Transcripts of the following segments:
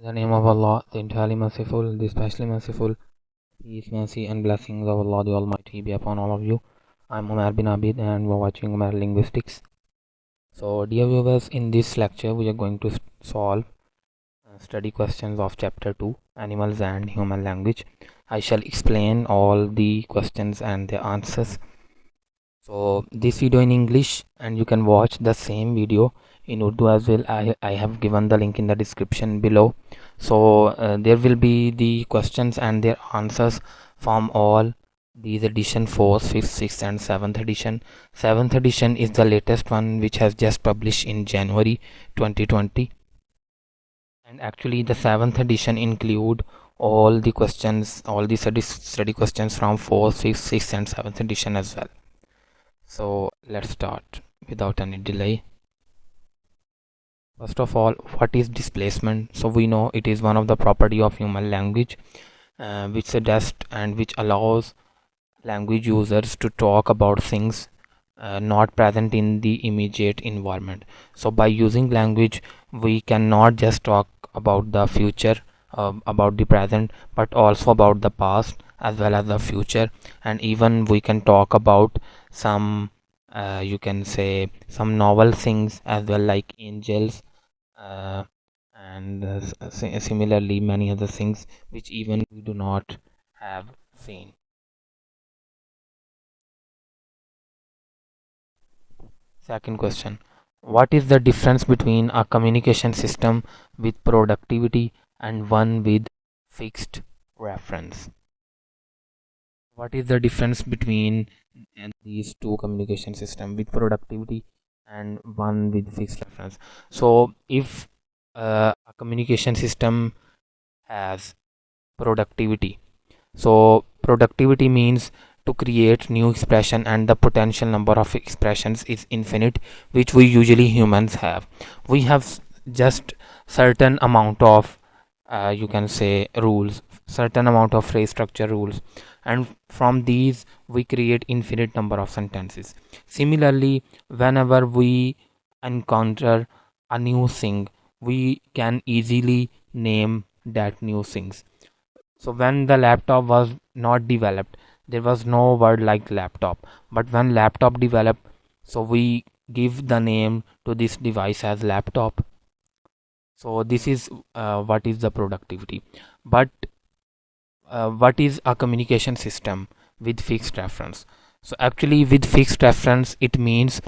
In the name of Allah, the entirely merciful, the especially merciful, peace, mercy, and blessings of Allah the Almighty be upon all of you. I'm Umar bin Abid and we're watching Umar Linguistics. So, dear viewers, in this lecture, we are going to solve study questions of Chapter 2, Animals and Human Language. I shall explain all the questions and their answers. So, this video in English, and you can watch the same video in Urdu as well. I have given the link in the description below. So there will be the questions and their answers from all these edition 4th, 5th, 6th and 7th edition. 7th edition is the latest one which has just published in January 2020, and actually the 7th edition include all the questions, all the study questions from 4th, 5th, 6th and 7th edition as well. So let's start without any delay. First of all, what is displacement? So we know it is one of the property of human language which suggests and which allows language users to talk about things not present in the immediate environment. So by using language, we cannot just talk about the future, about the present, but also about the past as well as the future, and even we can talk about some you can say some novel things as well, like angels, uh, and similarly many other things which even we do not have seen. Second question: what is the difference between a communication system with productivity and one with fixed reference? What is the difference between these two communication system with productivity and one with fixed reference? So if a communication system has productivity, so productivity means to create new expression, and the potential number of expressions is infinite, which we usually humans have. We have just certain amount of you can say rules, certain amount of phrase structure rules, and from these we create infinite number of sentences. Similarly, whenever we encounter a new thing, we can easily name that new things. So when the laptop was not developed, there was no word like laptop. But when laptop developed, so we give the name to this device as laptop. So this is what is the productivity. But what is a communication system with fixed reference? So actually, with fixed reference, it means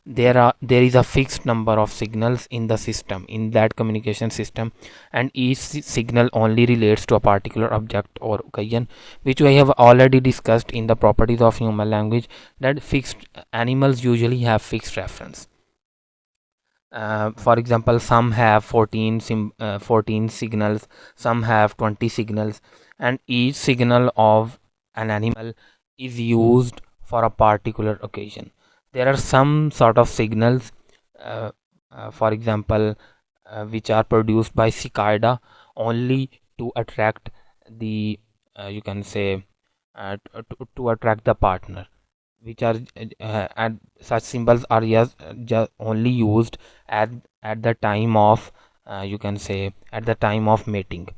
there is a fixed number of signals in the system, in that communication system, and each signal only relates to a particular object or occasion, which we have already discussed in the properties of human language, that fixed animals usually have fixed reference. For example, some have 14 signals, some have 20 signals, and each signal of an animal is used for a particular occasion. There are some sort of signals, uh, for example, which are produced by cicada only to attract the you can say to attract the partner, which are and such symbols are just only used at the time of you can say at the time of mating.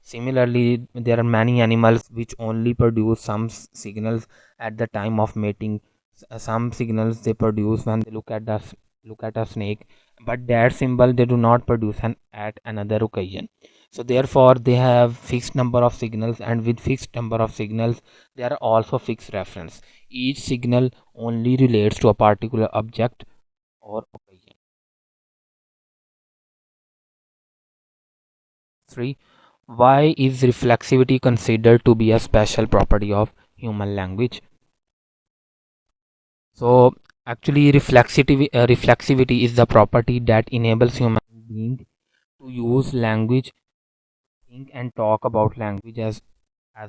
Similarly, there are many animals which only produce some signals at the time of mating. Some signals they produce when they look at a snake, but that symbol they do not produce at another occasion. So therefore, they have fixed number of signals, and with fixed number of signals, there are also fixed reference. Each signal only relates to a particular object or occasion. 3. Why is reflexivity considered to be a special property of human language? So actually, reflexivity is the property that enables human beings to use language, think and talk about language as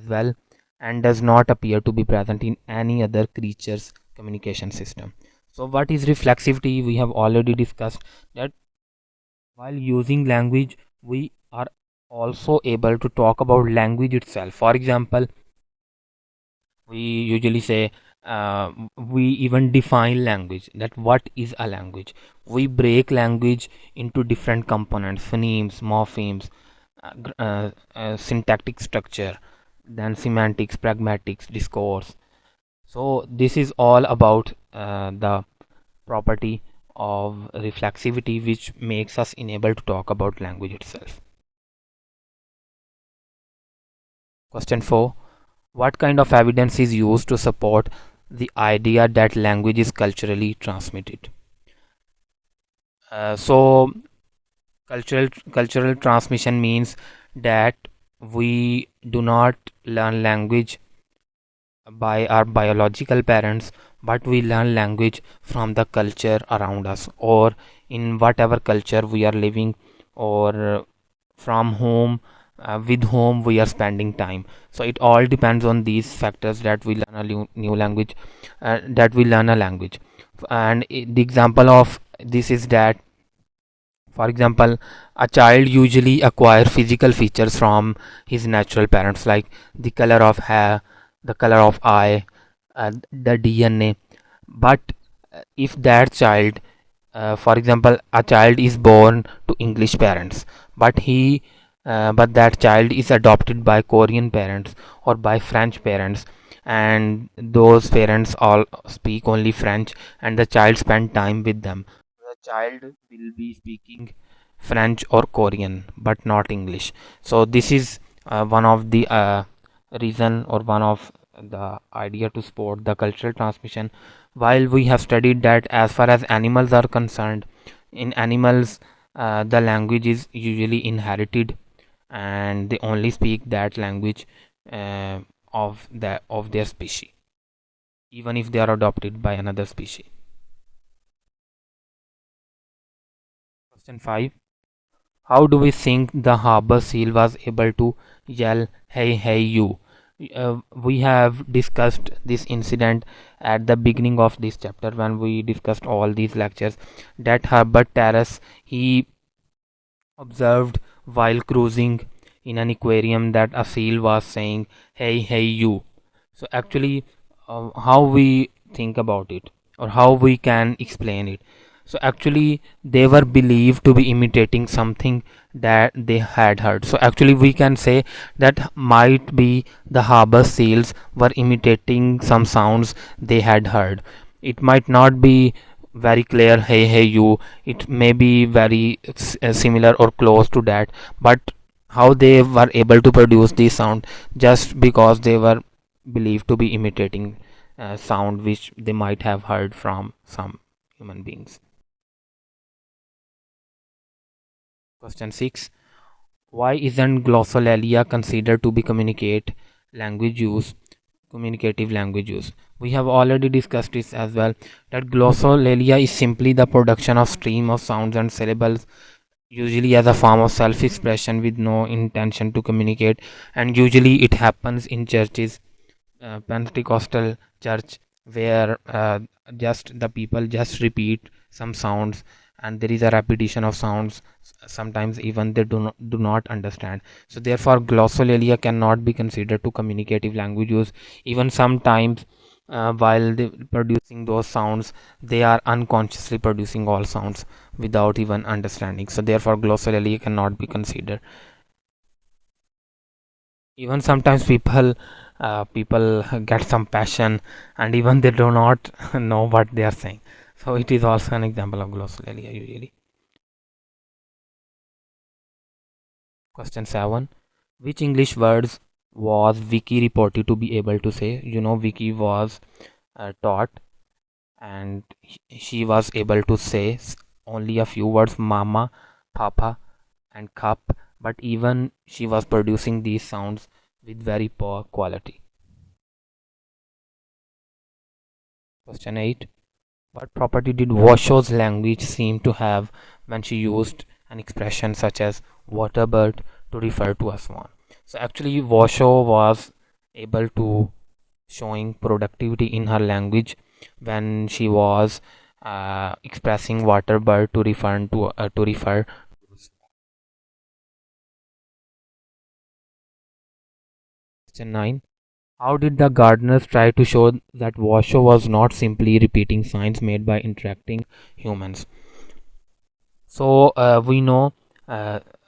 well, and does not appear to be present in any other creature's communication system. So what is reflexivity? We have already discussed that while using language, we are also able to talk about language itself. For example, we usually say we even define language, that what is a language. We break language into different components: phonemes, morphemes, syntactic structure, then semantics, pragmatics, discourse. So this is all about the property of reflexivity, which makes us unable to talk about language itself. Question 4. What kind of evidence is used to support the idea that language is culturally transmitted? So cultural transmission means that we do not learn language by our biological parents, but we learn language from the culture around us, or in whatever culture we are living, or from whom with whom we are spending time. So it all depends on these factors that we learn a new language, that we learn a language. And the example of this is that, for example, a child usually acquire physical features from his natural parents, like the color of hair, the color of eye, the DNA. But if that child, for example, a child is born to English parents, but but that child is adopted by Korean parents or by French parents, and those parents all speak only French, and the child spend time with them. The child will be speaking French or Korean, but not English. So this is one of the reason, or one of the idea to support the cultural transmission. While we have studied that as far as animals are concerned, in animals the language is usually inherited, and they only speak that language uh, of their species, even if they are adopted by another species. Question 5. How do we think the harbor seal was able to yell, "Hey, hey, you"? We have discussed this incident at the beginning of this chapter when we discussed all these lectures. That Herbert Terrace, he observed while cruising in an aquarium that a seal was saying, "Hey, hey, you." So actually, how we think about it, or how we can explain it? So actually, they were believed to be imitating something that they had heard. So actually, we can say that might be the harbor seals were imitating some sounds they had heard. It might not be very clear, "Hey, hey, you." It may be very similar or close to that, but how they were able to produce this sound, just because they were believed to be imitating sound which they might have heard from some human beings. Question 6. Why isn't glossolalia considered to be communicative language use? We have already discussed this as well, that glossolalia is simply the production of stream of sounds and syllables, usually as a form of self-expression with no intention to communicate, and usually it happens in churches, Pentecostal church, where just the people just repeat some sounds, and there is a repetition of sounds. Sometimes even they do not understand. So therefore, glossolalia cannot be considered to communicative language use. Even sometimes, while they producing those sounds, they are unconsciously producing all sounds without even understanding. So therefore, glossolalia cannot be considered. Even sometimes people get some passion, and even they do not know what they are saying. So it is also an example of glossolalia usually. Question 7. Which English words was Viki reported to be able to say? Viki was taught, and she was able to say only a few words: mama, papa, and cup. But even she was producing these sounds with very poor quality. Question 8. What property did Washoe's language seem to have when she used an expression such as water bird to refer to a swan? So actually, Washoe was able to showing productivity in her language when she was expressing water bird to refer. Question 9. How did the Gardners try to show that Washoe was not simply repeating signs made by interacting humans? So we know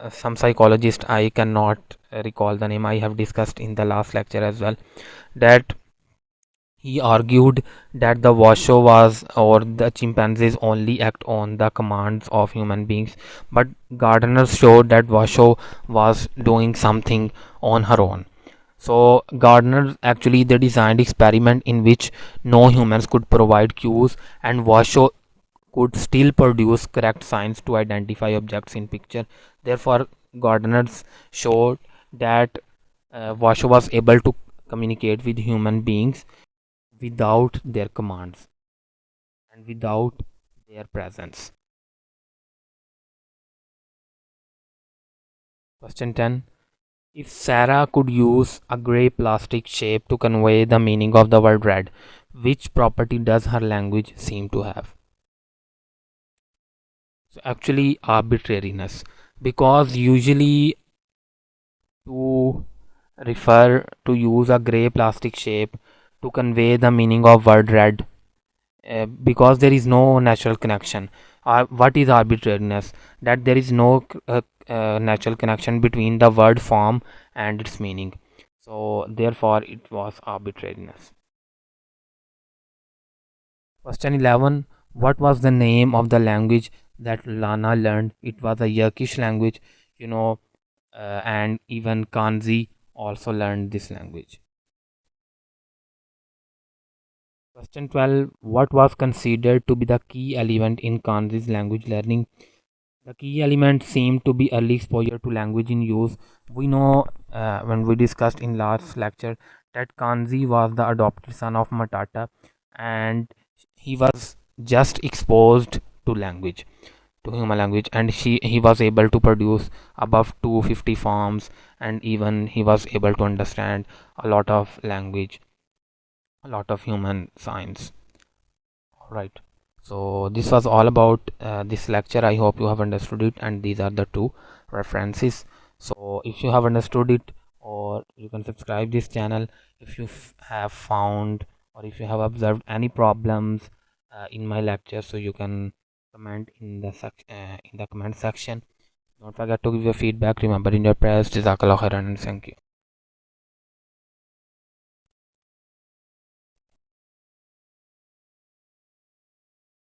some psychologist, I cannot recall the name, I have discussed in the last lecture as well, that he argued that the Washoe was or the chimpanzees only act on the commands of human beings, but Gardners showed that Washoe was doing something on her own. So Gardner actually they designed experiment in which no humans could provide cues, and Washoe could still produce correct signs to identify objects in picture. Therefore, Gardners showed that Washoe was able to communicate with human beings without their commands and without their presence. Question 10. If Sarah could use a grey plastic shape to convey the meaning of the word red, which property does her language seem to have? So actually arbitrariness, because usually to refer to use a grey plastic shape to convey the meaning of word red, because there is no natural connection. What is arbitrariness? That there is no natural connection between the word form and its meaning. So therefore it was arbitrariness. Question 11. What was the name of the language that Lana learned? It was a Yerkish language, you know, and even Kanzi also learned this language. Question 12. What was considered to be the key element in Kanzi's language learning? The key element seemed to be early exposure to language in use. We know when we discussed in last lecture that Kanzi was the adopted son of Matata, and he was just exposed to language, to human language, and he was able to produce above 250 forms, and even he was able to understand a lot of language, a lot of human science. Right. So this was all about this lecture. I hope you have understood it, and these are the two references. So if you have understood it, or you can subscribe this channel if you have found or if you have observed any problems in my lecture, so you can comment in the in the comment section. Don't forget to give your feedback. Remember in your prayers. Jazakallah khairan and thank you.